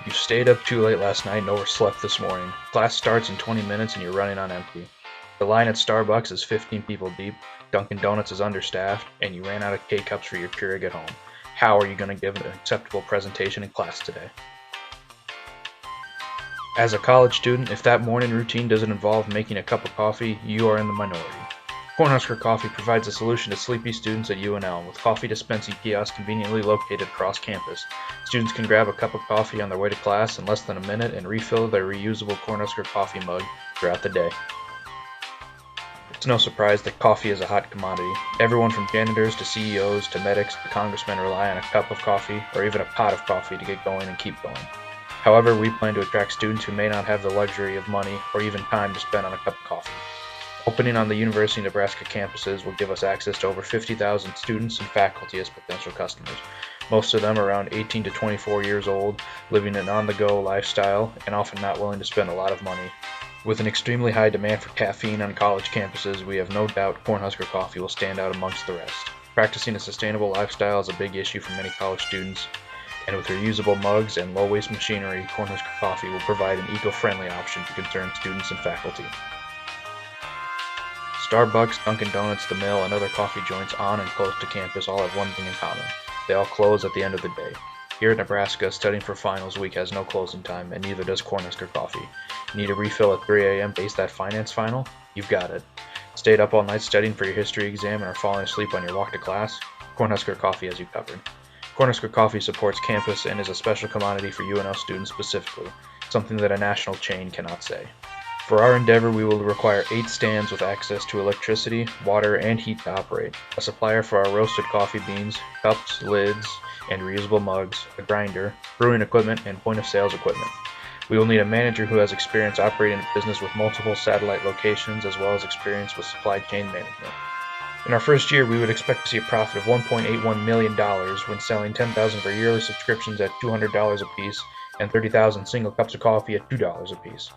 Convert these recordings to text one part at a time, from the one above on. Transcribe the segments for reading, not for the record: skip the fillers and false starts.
You stayed up too late last night and overslept this morning. Class starts in 20 minutes and you're running on empty. The line at Starbucks is 15 people deep, Dunkin' Donuts is understaffed, and you ran out of K-Cups for your Keurig at home. How are you going to give an acceptable presentation in class today? As a college student, if that morning routine doesn't involve making a cup of coffee, you are in the minority. Cornhusker Coffee provides a solution to sleepy students at UNL with coffee dispensing kiosks conveniently located across campus. Students can grab a cup of coffee on their way to class in less than a minute and refill their reusable Cornhusker coffee mug throughout the day. It's no surprise that coffee is a hot commodity. Everyone from janitors to CEOs to medics to congressmen rely on a cup of coffee or even a pot of coffee to get going and keep going. However, we plan to attract students who may not have the luxury of money or even time to spend on a cup of coffee. Opening on the University of Nebraska campuses will give us access to over 50,000 students and faculty as potential customers, most of them around 18 to 24 years old, living an on-the-go lifestyle and often not willing to spend a lot of money. With an extremely high demand for caffeine on college campuses, we have no doubt Cornhusker Coffee will stand out amongst the rest. Practicing a sustainable lifestyle is a big issue for many college students, and with reusable mugs and low-waste machinery, Cornhusker Coffee will provide an eco-friendly option to concerned students and faculty. Starbucks, Dunkin' Donuts, The Mill, and other coffee joints on and close to campus all have one thing in common. They all close at the end of the day. Here in Nebraska, studying for finals week has no closing time, and neither does Cornhusker Coffee. Need a refill at 3 a.m. to ace that finance final? You've got it. Stayed up all night studying for your history exam and are falling asleep on your walk to class? Cornhusker Coffee has you covered. Cornhusker Coffee supports campus and is a special commodity for UNL students specifically, something that a national chain cannot say. For our endeavor, we will require 8 stands with access to electricity, water, and heat to operate, a supplier for our roasted coffee beans, cups, lids, and reusable mugs, a grinder, brewing equipment, and point-of-sales equipment. We will need a manager who has experience operating a business with multiple satellite locations as well as experience with supply chain management. In our first year, we would expect to see a profit of $1.81 million when selling 10,000 for yearly subscriptions at $200 a piece and 30,000 single cups of coffee at $2 a piece.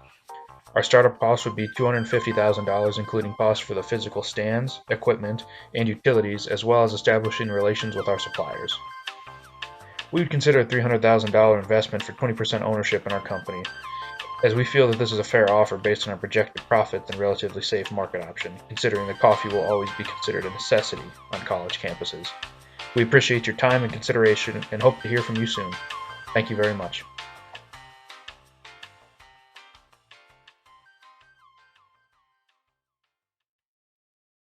Our startup cost would be $250,000, including costs for the physical stands, equipment, and utilities, as well as establishing relations with our suppliers. We would consider a $300,000 investment for 20% ownership in our company, as we feel that this is a fair offer based on our projected profit and relatively safe market option, considering that coffee will always be considered a necessity on college campuses. We appreciate your time and consideration and hope to hear from you soon. Thank you very much.